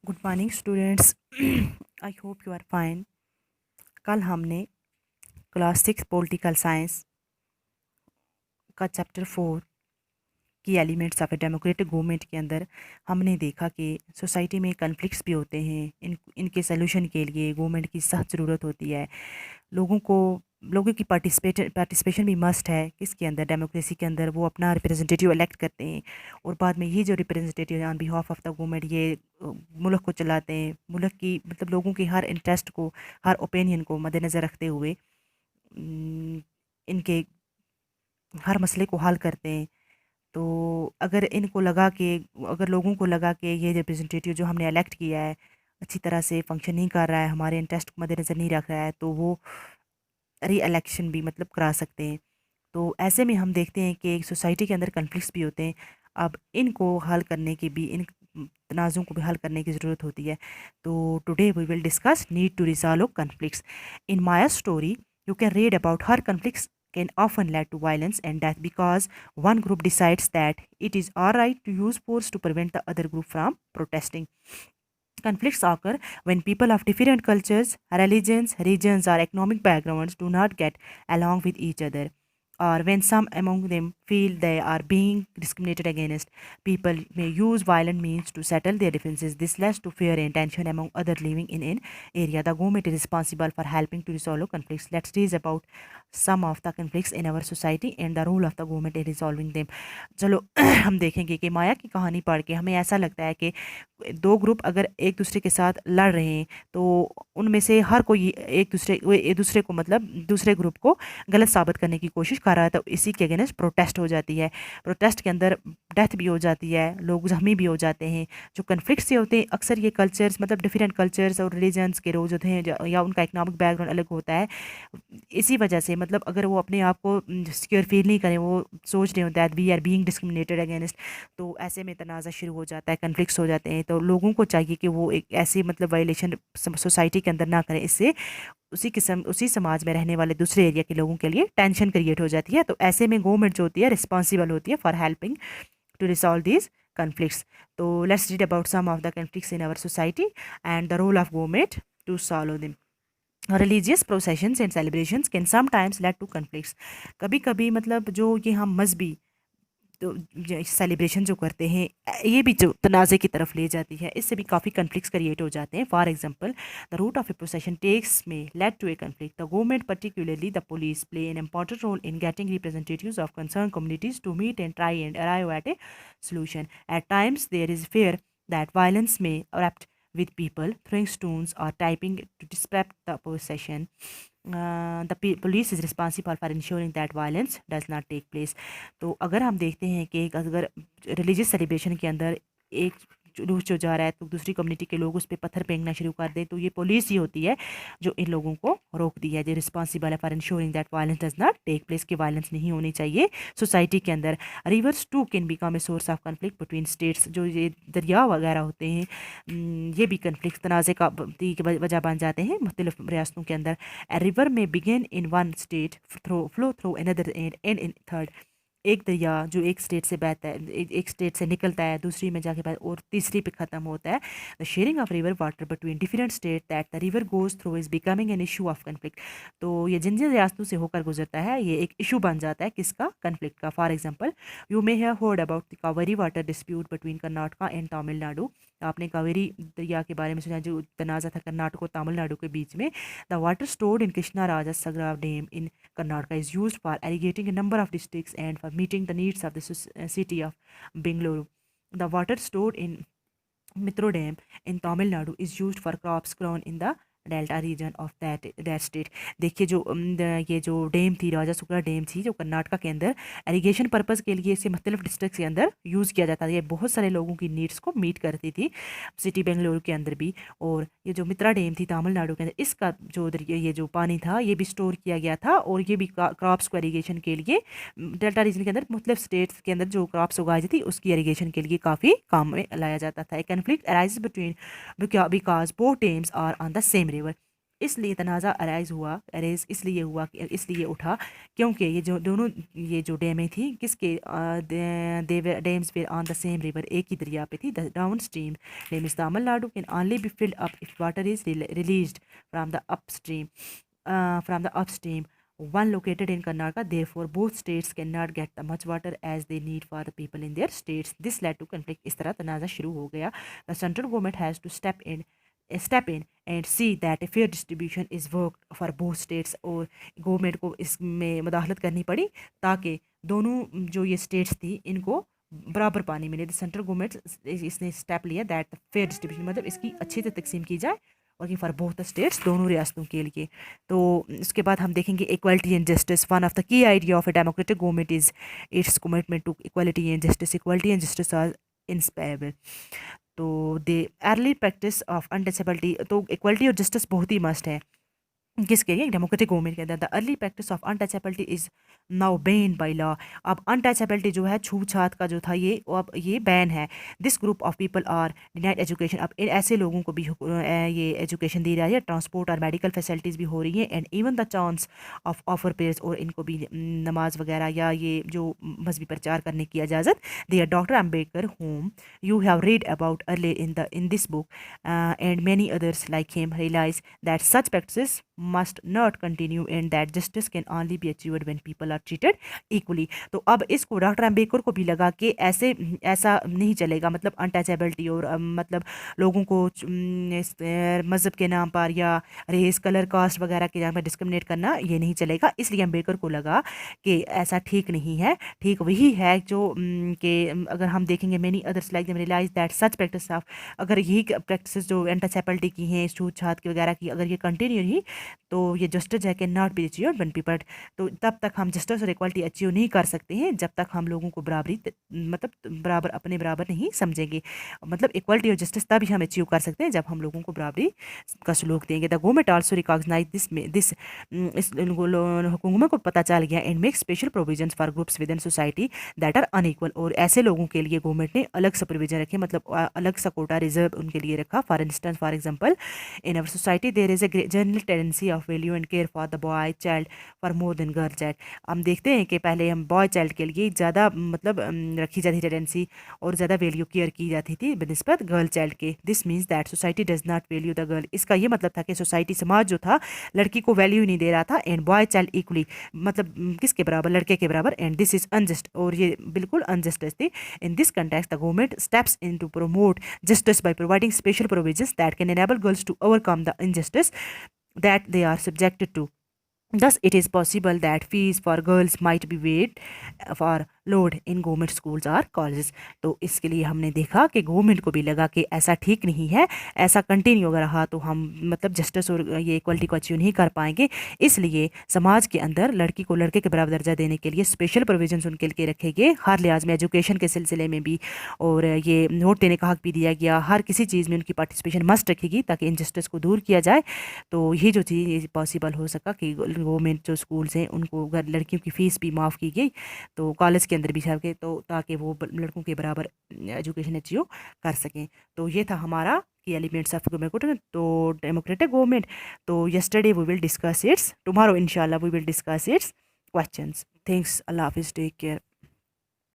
Good morning students. I hope you are fine. कल हमने class 6 political science का chapter 4 की elements of a democratic government के अंदर हमने देखा कि सोसाइटी में कन्फ्लिक्ट्स भी होते हैं। इनके सलूशन के लिए गवर्नमेंट की सख्त ज़रूरत होती है। लोगों को लोगों की पार्टिसिपेशन भी मस्ट है। किसके अंदर? डेमोक्रेसी के अंदर। वो अपना रिप्रेजेंटेटिव इलेक्ट करते हैं और बाद में ये जो representative on behalf of the government ये मुल्क को चलाते हैं। मुल्क की मतलब लोगों के हर इंटरेस्ट को, हर ओपिनियन को मद्देनज़र रखते हुए इनके हर मसले को हल करते हैं। तो अगर इनको लगा कि अगर लोगों को लगा कि ये रिप्रेजेंटेटिव जो हमने इलेक्ट किया है अच्छी तरह से फंक्शन नहीं कर रहा है, हमारे इंटरेस्ट को मद्देनज़र नहीं रख रहा है, तो वो री इलेक्शन भी मतलब करा सकते हैं। तो ऐसे में हम देखते हैं कि एक सोसाइटी के अंदर कन्फ्लिक्ट्स भी होते हैं। अब इनको हल करने की भी, इन तनाज़ों को भी हल करने की ज़रूरत होती है। तो today we will discuss need to resolve conflicts. In Maya story you can read about how conflicts can often lead to violence and death because one group decides that it is all right to use force to prevent the other group from protesting. Conflicts occur when people of different cultures, religions, regions, or economic backgrounds do not get along with each other, or when some among them feel they are being discriminated against. People may use violent means to settle their differences. This leads to fear and tension among others living in an area. The government is responsible for helping to resolve conflicts. Let's read about some of the conflicts in our society and the role of the government in resolving them. चलो हम देखेंगे कि माया की कहानी पढ़ के हमें ऐसा लगता है कि दो ग्रुप अगर एक दूसरे के साथ लड़ रहे हैं तो उनमें से हर कोई एक दूसरे को मतलब दूसरे ग्रुप को गलत साबित करने की कोशिश कर रहा है। तो इसी के अगेंस्ट प्रोटेस्ट हो जाती है। प्रोटेस्ट के अंदर डेथ भी हो जाती है, लोग जख्मी भी हो जाते हैं। जो कन्फ्लिक्ट से होते हैं अक्सर ये कल्चर्स मतलब डिफरेंट कल्चर्स और रिलीजन्स के लोग जो हैं या उनका इकनॉमिक बैकग्राउंड अलग होता है, इसी वजह से मतलब अगर वो अपने आप को सिक्योर फील नहीं करें, वो सोच रहे होते हैं we are being discriminated against, तो ऐसे में तनाज़ा शुरू हो जाता है, कन्फ्लिक्ट्स हो जाते हैं। तो लोगों को चाहिए कि वो एक ऐसी मतलब वायलेशन सोसाइटी के अंदर ना करें। इससे उसी समाज में रहने वाले दूसरे एरिया के लोगों के लिए टेंशन क्रिएट हो जाती है। तो ऐसे में गवर्नमेंट जो होती है रिस्पॉन्सिबल होती है for helping to resolve these conflicts. So let's read about some of the conflicts in our society and the role of government to solve them. Religious processions and celebrations can sometimes lead to conflicts. कभी कभी मतलब जो ये हम मजहबी तो celebration जो करते हैं ये भी जो तनाज़े की तरफ ले जाती है, इससे भी काफ़ी कन्फ्लिक्ट्स क्रिएट हो जाते हैं। For example, the route of a procession takes may led to a conflict. The government particularly the police play an important role in getting representatives of concern communities to meet and try and arrive at a solution. At times there is fear that violence may erupt with people throwing stones or typing to disrupt the procession. Police is responsible for ensuring that violence does not take place. तो अगर हम देखते हैं कि अगर religious celebration के अंदर एक जुलूस जो जा रहा है तो दूसरी कम्युनिटी के लोग उस पर पत्थर फेंकना शुरू कर दें, तो ये पुलिस ही होती है जो इन लोगों को रोक दी है, जो रिस्पॉन्सिबल है for ensuring that violence does not take place, कि वायलेंस नहीं होनी चाहिए सोसाइटी के अंदर। Rivers too can become a source of conflict between states. जो ये दरिया वगैरह होते हैं ये भी कन्फ्लिक्ट तनाज़े का वजह बन जाते हैं मुख्तलिफ रियासतों के अंदर। ए रिवर में begin in one state flow through another and in third. एक दरिया जो एक स्टेट से बहता है, एक स्टेट से निकलता है दूसरी में जाके और तीसरी पे ख़त्म होता है। The sharing of river water between different state that the river goes through is becoming an issue of conflict. तो ये जिन जिन रियासतों से होकर गुजरता है ये एक इशू बन जाता है किसका? कन्फ्लिक्ट का। For example, you may have heard about the Kaveri water dispute between Karnataka and Tamil Nadu. आपने कावेरी दरिया के बारे में सुना जो तनाज़ा था कर्नाटक और तमिलनाडु के बीच में। The water stored in Krishna Raja Sagara dam in Karnataka is used for irrigating a number of districts and for meeting the needs of the city of Bengaluru. The water stored in Mitro Dam in Tamil Nadu is used for crops grown in the delta region of that state. देखिए जो ये जो dam थी, राजा सुकरा dam थी, जो कर्नाटका के अंदर irrigation purpose के लिए इसे मुख्तलिफ डिस्ट्रिक्ट के अंदर यूज़ किया जाता था। ये बहुत सारे लोगों की नीड्स को मीट करती थी सिटी बेंगलुरु के अंदर भी। और ये जो मित्रा डैम थी तमिलनाडु के अंदर, इसका जो ये जो पानी था ये भी स्टोर किया गया था और ये भी क्रॉप्स को इरीगेशन के लिए डेल्टा रीजन के अंदर मुख्तलिफ स्टेट्स के अंदर जो क्रॉप्स उगाई जाती थी उसकी इरीगेशन के लिए काफ़ी काम में लाया जाता था। Conflict arise between because both dams are on the same river. इसलिए तनाज़ा अरेज इसलिए हुआ इसलिए उठा क्योंकि ये जो दोनों ये जो डैमें थी किसके dams were on the same river, एक ही दरिया पे थी। The downstream dam is Tamil Nadu can only be filled up if water is released from the upstream one located in Karnataka. Therefore, both states cannot get the much water as they need for the people in their states. This led to conflict. इस तरह तनाज़ा शुरू हो गया. The central government has to step in and see that a fair distribution is worked for both states. और government को इसमें मदाखलत करनी पड़ी ताकि दोनों जो ये स्टेट्स थी इनको बराबर पानी मिले। द सेंट्रल गवर्नमेंट इसने स्टेप लिया दैट फेयर डिस्ट्रीब्यूशन मतलब इसकी अच्छी से तकसीम की जाए और ये फॉर बोथ द स्टेट्स दोनों रियासतों के लिए। तो इसके बाद हम देखेंगे equality and justice. One of the key idea of a democratic government is its commitment to equality and justice. Equality and justice are inseparable. तो the early practice of untouchability, तो इक्वालिटी और जस्टिस बहुत ही must है किसके लिए, democratic government के अंदर। The early practice of untouchability is now ban by law. अब अनटचेबिलिटी जो है छूत छात का जो था ये अब ये बैन है। This group of people are denied education. अब ऐसे लोगों को भी ये एजुकेशन दी रही है, ट्रांसपोर्ट और मेडिकल फैसिलिटीज़ भी हो रही हैं and even the chance of offer prayers, और इनको भी नमाज वगैरह या ये जो मजहबी प्रचार करने की इजाज़त दी है। Doctor Ambedkar whom you have read about earlier in this book and many others like him realise that such practice must not continue and that justice can only be achieved when people are treated equally। तो अब इसको doctor Ambedkar को भी लगा कि ऐसा नहीं चलेगा, मतलब अनटचेबिलिटी और मतलब लोगों को मज़हब के नाम पर या रेस कलर कास्ट वगैरह के नाम पर डिस्क्रिमिनेट करना ये नहीं चलेगा। इसलिए अम्बेडकर को लगा कि ऐसा ठीक नहीं है। ठीक वही है जो कि अगर हम देखेंगे many others like them realise that such practice of, अगर यही प्रैक्टिस जो अनटचेबिलिटी की हैं छूत छात की वगैरह की अगर ये कंटिन्यू रही तो ये जस्टिस है can not be achieve one people. तो तब तक हम जस्टिस और इक्वालिटी अचीव नहीं कर सकते हैं जब तक हम लोगों को बराबरी मतलब बराबर अपने बराबर नहीं समझेंगे। मतलब इक्वालिटी और जस्टिस तभी हम अचीव कर सकते हैं जब हम लोगों को बराबरी का सलूक देंगे। The government also recognise this इस हुकूमत को पता चल गया and make special provision for groups within society that are unequal. और ऐसे लोगों के लिए गवर्नमेंट ने अलग सा प्रोविजन रखे, मतलब अलग सा कोटा रिजर्व उनके लिए रखा। For instance for example in our society there is a general tendency of value and care for the boy child for more than girl child. हम देखते हैं कि पहले हम बॉय चाइल्ड के लिए ज़्यादा मतलब रखी जाती टेंडेंसी और ज़्यादा वैल्यू केयर की जाती थी बनस्बत गर्ल चाइल्ड के। This means that society does not value the girl. इसका ये मतलब था कि सोसाइटी समाज जो था लड़की को वैल्यू नहीं दे रहा था एंड बॉय चाइल्ड इक्वली मतलब किसके बराबर, लड़के के बराबर। एंड दिस इज अनजस्ट, और ये बिल्कुल अनजस्टिस थी। In this context the government steps in to promote justice by providing special provisions that can enable girls to overcome the injustice that they are subjected to. Thus, it is possible that fees for girls might be waived for load in government schools और colleges. तो इसके लिए हमने देखा कि government को भी लगा कि ऐसा ठीक नहीं है, ऐसा कंटिन्यू अगर रहा तो हम मतलब जस्टिस और ये इक्वलिटी को अचीव नहीं कर पाएंगे। इसलिए समाज के अंदर लड़की को लड़के के बराबर दर्जा देने के लिए स्पेशल प्रोविजंस उनके लिए रखे गए, हर लिहाज में एजुकेशन के सिलसिले में भी, और ये वोट देने का हक भी दिया गया। हर किसी चीज़ में उनकी पार्टिसिपेशन मस्ट रखेगी ताकि इनजस्टिस को दूर किया जाए। तो ये जो चीज़ ये पॉसिबल हो सका कि गवर्नमेंट जो स्कूल्स हैं उनको अगर लड़कियों की फ़ीस भी माफ़ की गई तो कॉलेज के अंदर भी सबके, तो ताकि वो लड़कों के बराबर एजुकेशन अचीव कर सकें। तो ये था हमारा की एलिमेंट्स ऑफ डेमोक्रेटिक, तो डेमोक्रेटिक गवर्नमेंट। तो yesterday we will discuss its, tomorrow इंशाल्लाह we will discuss its questions. Thanks, अल्लाह हाफिज़, टेक केयर।